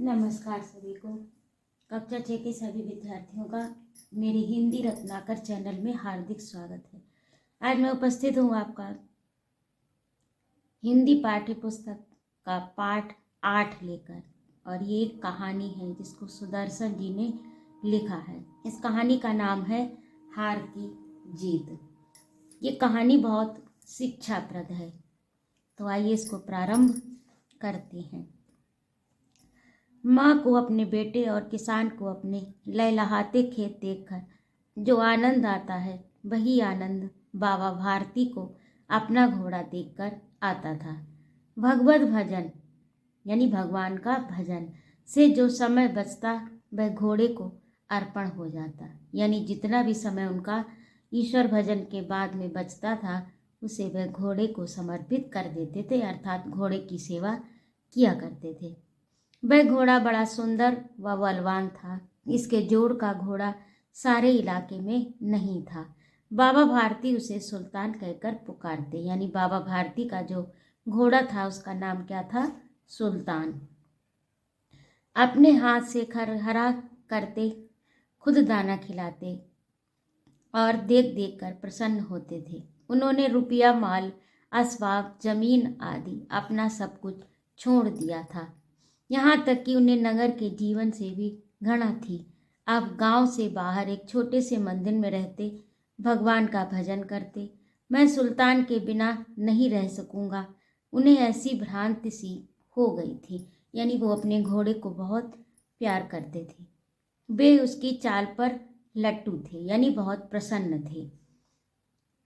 नमस्कार सभी को। कक्षा 6 के सभी विद्यार्थियों का मेरे हिंदी रत्नाकर चैनल में हार्दिक स्वागत है। आज मैं उपस्थित हूँ आपका हिंदी पाठ्य पुस्तक का पाठ 8 लेकर, और ये एक कहानी है जिसको सुदर्शन जी ने लिखा है। इस कहानी का नाम है हार की जीत। ये कहानी बहुत शिक्षाप्रद है, तो आइए इसको प्रारंभ करते हैं। माँ को अपने बेटे और किसान को अपने लहलहाते खेत देखकर जो आनंद आता है, वही आनंद बाबा भारती को अपना घोड़ा देखकर आता था। भगवत भजन यानी भगवान का भजन से जो समय बचता वह घोड़े को अर्पण हो जाता, यानी जितना भी समय उनका ईश्वर भजन के बाद में बचता था उसे वह घोड़े को समर्पित कर देते थे, अर्थात घोड़े की सेवा किया करते थे। वह घोड़ा बड़ा सुंदर व बलवान था। इसके जोड़ का घोड़ा सारे इलाके में नहीं था। बाबा भारती उसे सुल्तान कहकर पुकारते, यानी बाबा भारती का जो घोड़ा था उसका नाम क्या था? सुल्तान। अपने हाथ से हरा करते, खुद दाना खिलाते और देख देख कर प्रसन्न होते थे। उन्होंने रुपया, माल, असबाब, जमीन आदि अपना सब कुछ छोड़ दिया था। यहाँ तक कि उन्हें नगर के जीवन से भी घृणा थी। अब गांव से बाहर एक छोटे से मंदिर में रहते, भगवान का भजन करते। मैं सुल्तान के बिना नहीं रह सकूंगा। उन्हें ऐसी भ्रांति सी हो गई थी, यानी वो अपने घोड़े को बहुत प्यार करते थे। वे उसकी चाल पर लट्टू थे, यानी बहुत प्रसन्न थे।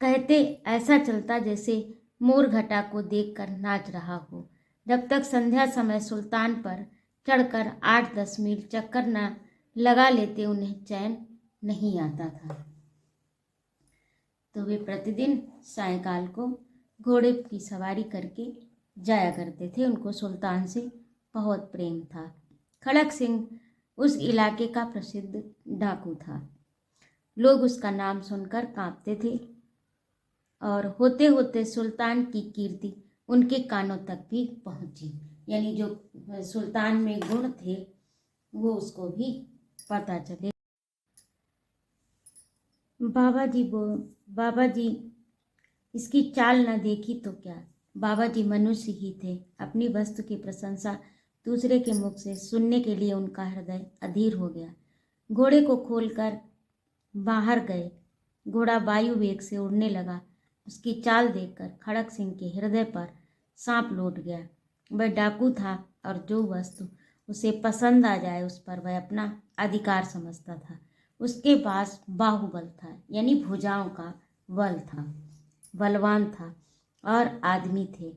कहते ऐसा चलता जैसे मोर घटा को देखकर नाच रहा हो। जब तक संध्या समय सुल्तान पर चढ़कर 8-10 मील चक्कर न लगा लेते उन्हें चैन नहीं आता था। तो वे प्रतिदिन सायंकाल को घोड़े की सवारी करके जाया करते थे। उनको सुल्तान से बहुत प्रेम था। खड़क सिंह उस इलाके का प्रसिद्ध डाकू था। लोग उसका नाम सुनकर कांपते थे, और होते होते सुल्तान की कीर्ति उनके कानों तक भी पहुंची, यानी जो सुल्तान में गुण थे वो उसको भी पता चले। बाबा जी इसकी चाल न देखी तो क्या। बाबा जी मनुष्य ही थे। अपनी वस्तु की प्रशंसा दूसरे के मुख से सुनने के लिए उनका हृदय अधीर हो गया। घोड़े को खोलकर बाहर गए। घोड़ा वायु वेग से उड़ने लगा। उसकी चाल देखकर खड़क सिंह के हृदय पर सांप लौट गया। वह डाकू था, और जो वस्तु उसे पसंद आ जाए उस पर वह अपना अधिकार समझता था। उसके पास बाहुबल था, यानी भुजाओं का बल था। बलवान था और आदमी थे।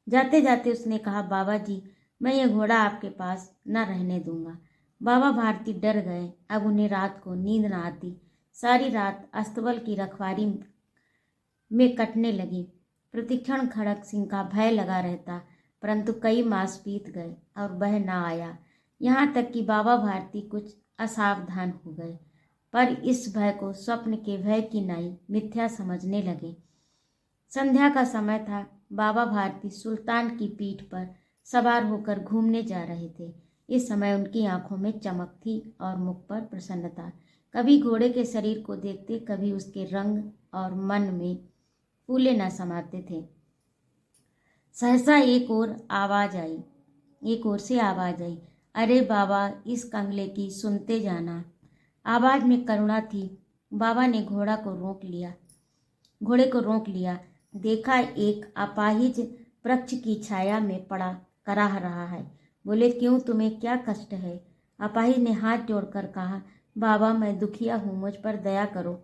जाते जाते उसने कहा, बाबा जी, मैं यह घोड़ा आपके पास न रहने दूंगा। बाबा भारती डर गए। अब उन्हें रात को नींद न आती। सारी रात अस्तबल की रखवारी में कटने लगी। प्रतिक्षण खड़क सिंह का भय लगा रहता, परंतु कई मास बीत गए और वह न आया। यहाँ तक कि बाबा भारती कुछ असावधान हो गए, पर इस भय को स्वप्न के भय की नाई मिथ्या समझने लगे। संध्या का समय था। बाबा भारती सुल्तान की पीठ पर सवार होकर घूमने जा रहे थे। इस समय उनकी आंखों में चमक थी और मुख पर प्रसन्नता। कभी घोड़े के शरीर को देखते, कभी उसके रंग, और मन में फूले न समाते थे। सहसा एक और से आवाज आई, अरे बाबा, इस कंगले की सुनते जाना। आवाज में करुणा थी। बाबा ने घोड़े को रोक लिया। देखा एक अपाहिज वृक्ष की छाया में पड़ा कराह रहा है। बोले, क्यों, तुम्हें क्या कष्ट है? अपाहिज ने हाथ जोड़कर कहा, बाबा, मैं दुखिया हूँ, मुझ पर दया करो।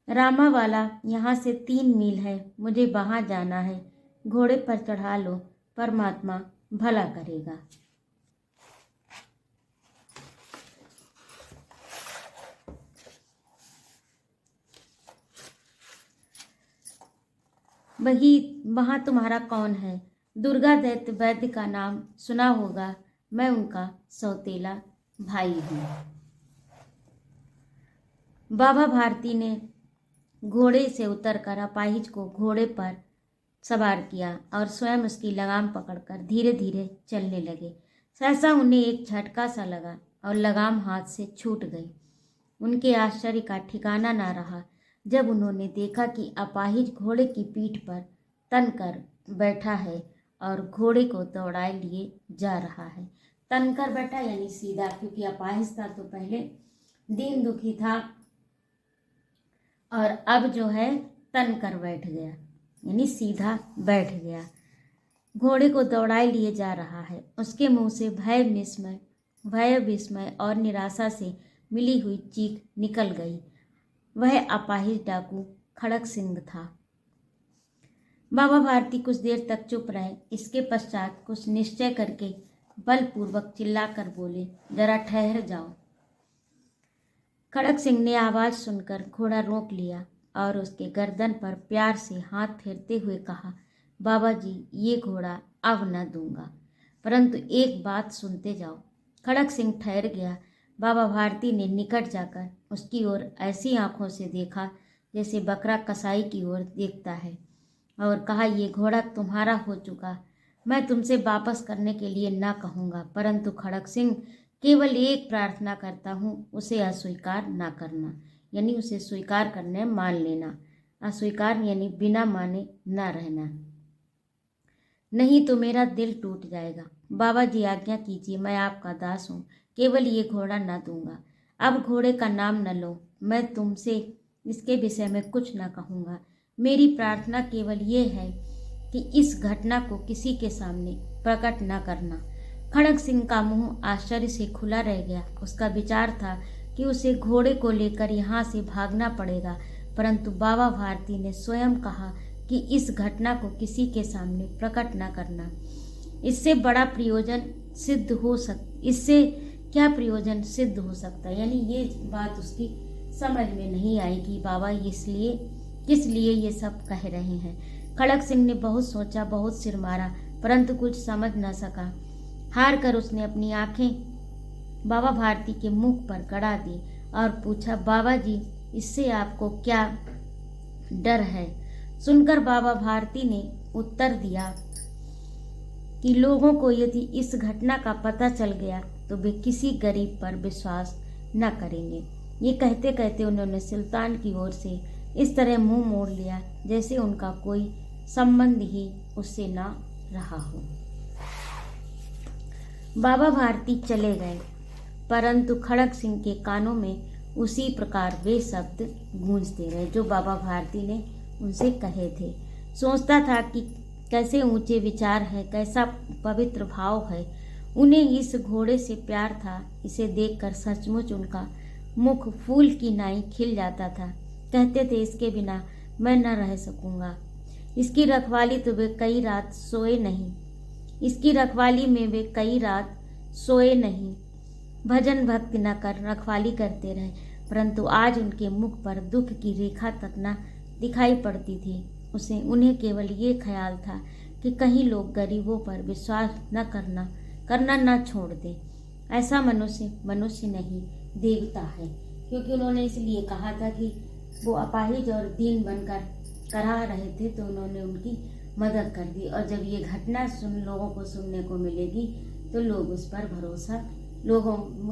रामावाला यहाँ से 3 मील है, मुझे वहाँ जाना है। घोड़े पर चढ़ा लो, परमात्मा भला करेगा। वहाँ तुम्हारा कौन है? दुर्गा दैत्य वैद्य का नाम सुना होगा, मैं उनका सौतेला भाई हूँ। बाबा भारती ने घोड़े से उतरकर अपाहिज को घोड़े पर सवार किया और स्वयं उसकी लगाम पकड़कर धीरे धीरे चलने लगे। सहसा उन्हें एक झटका सा लगा और लगाम हाथ से छूट गई। उनके आश्चर्य का ठिकाना ना रहा जब उन्होंने देखा कि अपाहिज घोड़े की पीठ पर तन कर बैठा है और घोड़े को दौड़ाए लिए जा रहा है। तन कर बैठा यानी सीधा, क्योंकि अपाहिज था तो पहले दीन दुखी था और अब जो है तन कर बैठ गया यानी सीधा बैठ गया। घोड़े को दौड़ाए लिए जा रहा है। उसके मुंह से भय विस्मय और निराशा से मिली हुई चीख निकल गई। वह अपाहिज डाकू खड़क सिंह था। बाबा भारती कुछ देर तक चुप रहे। इसके पश्चात कुछ निश्चय करके बलपूर्वक चिल्लाकर बोले, जरा ठहर जाओ। खड़क सिंह ने आवाज सुनकर घोड़ा रोक लिया और उसके गर्दन पर प्यार से हाथ फेरते हुए कहा, बाबा जी, ये घोड़ा अब न दूंगा, परंतु एक बात सुनते जाओ। खड़क सिंह ठहर गया। बाबा भारती ने निकट जाकर उसकी ओर ऐसी आंखों से देखा जैसे बकरा कसाई की ओर देखता है और कहा, ये घोड़ा तुम्हारा हो चुका। मैं तुमसे वापस करने के लिए ना कहूँगा, परंतु खड़क सिंह केवल एक प्रार्थना करता हूँ, उसे अस्वीकार ना करना, यानी उसे स्वीकार करने मान लेना। अस्वीकार यानी बिना माने ना रहना, नहीं तो मेरा दिल टूट जाएगा। बाबा जी आज्ञा कीजिए, मैं आपका दास हूँ, केवल ये घोड़ा ना दूंगा। अब घोड़े का नाम न लो, मैं तुमसे इसके विषय में कुछ ना कहूँगा। मेरी प्रार्थना केवल ये है कि इस घटना को किसी के सामने प्रकट न करना। खड़क सिंह का मुंह आश्चर्य से खुला रह गया। उसका विचार था कि उसे घोड़े को लेकर यहाँ से भागना पड़ेगा, परंतु बाबा भारती ने स्वयं कहा कि इस घटना को किसी के सामने प्रकट न करना। इससे क्या प्रयोजन सिद्ध हो सकता है, यानी ये बात उसकी समझ में नहीं आई कि बाबा किस लिए ये सब कह रहे हैं। खड़क सिंह ने बहुत सोचा, बहुत सिर मारा, परंतु कुछ समझ न सका। हार कर उसने अपनी आंखें बाबा भारती के मुख पर गड़ा दी और पूछा, बाबा जी, इससे आपको क्या डर है? सुनकर बाबा भारती ने उत्तर दिया कि लोगों को यदि इस घटना का पता चल गया तो वे किसी गरीब पर विश्वास न करेंगे। ये कहते कहते उन्होंने सुल्तान की ओर से इस तरह मुंह मोड़ लिया जैसे उनका कोई संबंध ही उससे न रहा हो। बाबा भारती चले गए, परंतु खड़क सिंह के कानों में उसी प्रकार वे शब्द गूंजते रहे जो बाबा भारती ने उनसे कहे थे। सोचता था कि कैसे ऊंचे विचार है, कैसा पवित्र भाव है। उन्हें इस घोड़े से प्यार था। इसे देखकर सचमुच उनका मुख फूल की नाई खिल जाता था। कहते थे, इसके बिना मैं न रह सकूंगा। इसकी रखवाली में वे कई रात सोए नहीं। भजन भक्ति न कर रखवाली करते रहे, परंतु आज उनके मुख पर दुख की रेखा तक न दिखाई पड़ती थी। उन्हें केवल ये ख्याल था कि कहीं लोग गरीबों पर विश्वास करना न छोड़ दें। ऐसा मनुष्य नहीं, देवता है, क्योंकि उन्होंने इसलिए कहा था कि वो अपाहिज और दीन बनकर करा रहे थे, तो उन्होंने उनकी मदद कर दी। और जब ये घटना लोगों को सुनने को मिलेगी तो लोग उस पर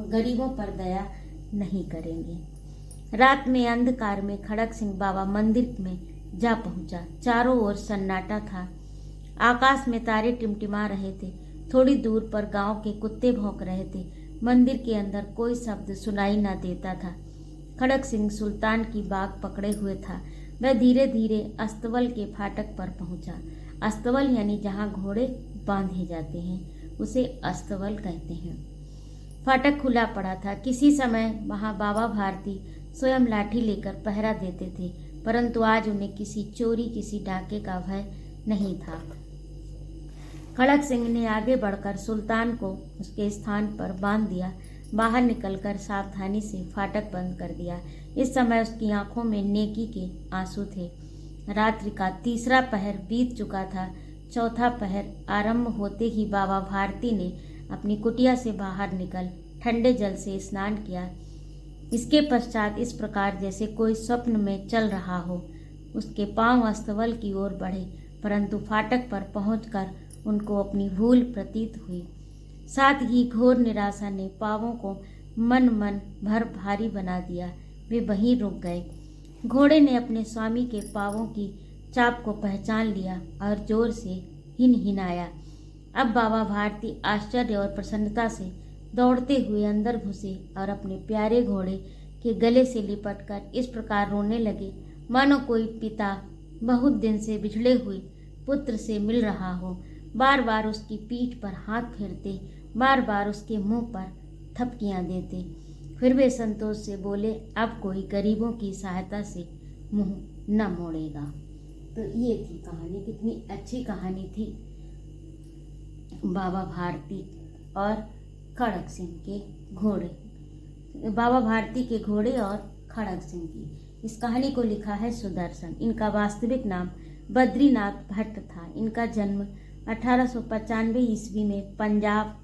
गरीबों पर दया नहीं करेंगे। रात में अंधकार में खड़क सिंह बाबा मंदिर में जा पहुंचा। चारों ओर सन्नाटा था। आकाश में तारे टिमटिमा रहे थे। थोड़ी दूर पर गांव के कुत्ते भौंक रहे थे। मंदिर के अंदर कोई शब्द सुनाई न देता था। खड़क सिंह सुल्तान की बाग पकड़े हुए था। वह धीरे धीरे अस्तबल के फाटक पर पहुंचा। अस्तबल यानी जहाँ घोड़े बांधे जाते हैं, उसे अस्तबल कहते हैं। फाटक खुला पड़ा था। किसी समय वहाँ बाबा भारती स्वयं लाठी लेकर पहरा देते थे, परंतु आज उन्हें किसी चोरी, किसी डाके का भय नहीं था। खड़क सिंह ने आगे बढ़कर सुल्तान को उसके स्थान पर बांध दिया। बाहर निकलकर सावधानी से फाटक बंद कर दिया। इस समय उसकी आंखों में नेकी के आंसू थे। रात्रि का तीसरा पहर बीत चुका था। चौथा पहर आरंभ होते ही बाबा भारती ने अपनी कुटिया से बाहर निकल ठंडे जल से स्नान किया। इसके पश्चात इस प्रकार जैसे कोई स्वप्न में चल रहा हो, उसके पांव अस्तबल की ओर बढ़े, परंतु फाटक पर पहुंचकर उनको अपनी भूल प्रतीत हुई। साथ ही घोर निराशा ने पावों को मन भर भारी बना दिया। वे वहीं रुक गए। घोड़े ने अपने स्वामी के पावों की चाप को पहचान लिया और जोर से हिनहिनाया। अब बाबा भारती आश्चर्य और प्रसन्नता से दौड़ते हुए अंदर घुसे और अपने प्यारे घोड़े के गले से लिपटकर इस प्रकार रोने लगे, मानो कोई पिता बहुत दिन से बिछड़े हुए पुत्र से मिल रहा हो। बार बार उसकी पीठ पर हाथ फेरते, बार बार उसके मुंह पर थपकियां देते। फिर वे संतोष से बोले, अब कोई गरीबों की सहायता से मुंह न मोड़ेगा। तो ये थी कहानी। कितनी अच्छी कहानी थी बाबा भारती और खड़ग सिंह के घोड़े, बाबा भारती के घोड़े और खड़ग सिंह की। इस कहानी को लिखा है सुदर्शन। इनका वास्तविक नाम बद्रीनाथ भट्ट था। इनका जन्म 1895 ईस्वी में पंजाब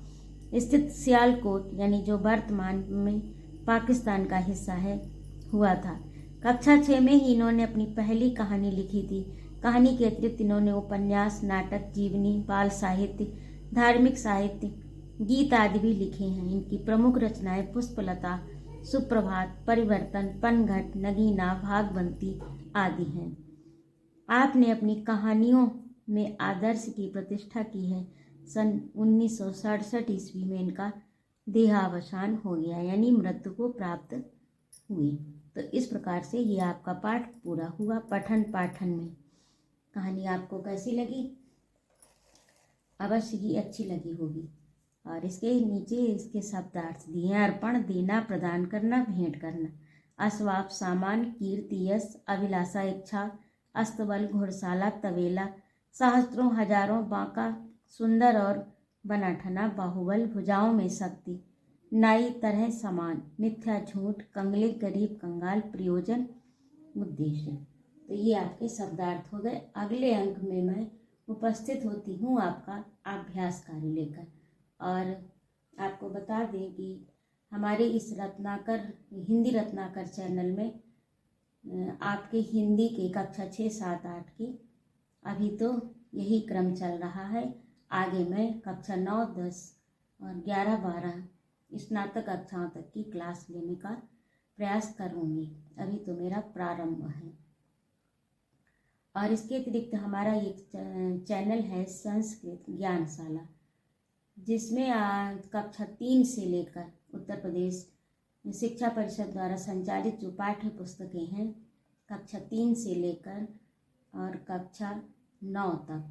स्थित सियालकोट, यानी जो वर्तमान में पाकिस्तान का हिस्सा है, हुआ था। कक्षा 6 में ही इन्होंने अपनी पहली कहानी लिखी थी। कहानी के अतिरिक्त इन्होंने उपन्यास, नाटक, जीवनी, बाल साहित्य, धार्मिक साहित्य, गीत आदि भी लिखे हैं। इनकी प्रमुख रचनाएं पुष्पलता, सुप्रभात, परिवर्तन, पनघट, नगीना, भागवंती आदि हैं। आपने अपनी कहानियों में आदर्श की प्रतिष्ठा की है। सन 1967 ईस्वी में इनका देहावसान हो गया, यानी मृत्यु को प्राप्त हुए। तो इस प्रकार से ये आपका पाठ पूरा हुआ। पठन पाठन में कहानी आपको कैसी लगी? अवश्य ही अच्छी लगी होगी। और इसके नीचे इसके शब्दार्थ दिए हैं। अर्पण, देना, प्रदान करना, भेंट करना। अस्वाप, सामान, कीर्ति, यश, अभिलाषा, इच्छा, अस्तबल, घुड़साला, तबेला, सहस्त्रों, हजारों, बांका, सुंदर और बनाठना, बाहुबल, भुजाओं में शक्ति, नाई, तरह, समान, मिथ्या, झूठ, कंगले, गरीब, कंगाल, प्रयोजन, उद्देश्य। तो ये आपके शब्दार्थ हो गए। अगले अंक में मैं उपस्थित होती हूँ आपका अभ्यास कार्य लेकर। और आपको बता दें कि हमारे इस हिंदी रत्नाकर चैनल में आपके हिंदी के कक्षा 6, 7, 8 की अभी तो यही क्रम चल रहा है। आगे मैं कक्षा 9, 10 और 11, 12 स्नातक कक्षाओं तक की क्लास लेने का प्रयास करूँगी। अभी तो मेरा प्रारंभ है। और इसके अतिरिक्त हमारा एक चैनल है संस्कृत ज्ञानशाला, जिसमें कक्षा 3 से लेकर उत्तर प्रदेश शिक्षा परिषद द्वारा संचालित जो पाठ्य पुस्तकें हैं, कक्षा 3 से लेकर और कक्षा 9 तक,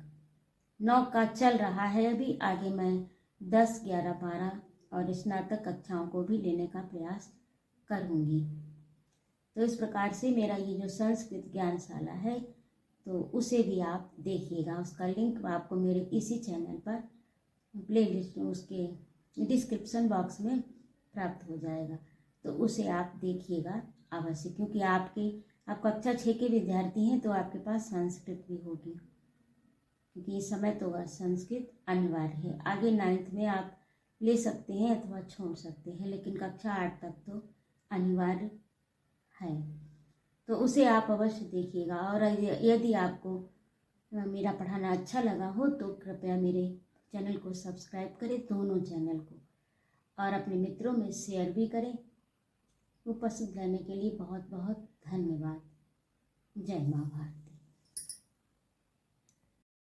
9 का चल रहा है अभी। आगे मैं 10, 11, 12 और स्नातक कक्षाओं को भी लेने का प्रयास करूँगी। तो इस प्रकार से मेरा ये जो संस्कृत ज्ञानशाला है, तो उसे भी आप देखिएगा। उसका लिंक आपको मेरे इसी चैनल पर प्लेलिस्ट में उसके डिस्क्रिप्शन बॉक्स में प्राप्त हो जाएगा। तो उसे आप देखिएगा अवश्य, क्योंकि आप कक्षा 6 के विद्यार्थी हैं, तो आपके पास संस्कृत भी होगी, क्योंकि इस समय तो वह संस्कृत अनिवार्य है। आगे 9th में आप ले सकते हैं अथवा छोड़ सकते हैं, लेकिन कक्षा 8 तक तो अनिवार्य है। तो उसे आप अवश्य देखिएगा। और यदि आपको मेरा पढ़ाना अच्छा लगा हो तो कृपया मेरे चैनल को सब्सक्राइब करें, दोनों चैनल को, और अपने मित्रों में शेयर भी करें। उपस्थित रहने के लिए बहुत बहुत धन्यवाद। जय माँ भारती।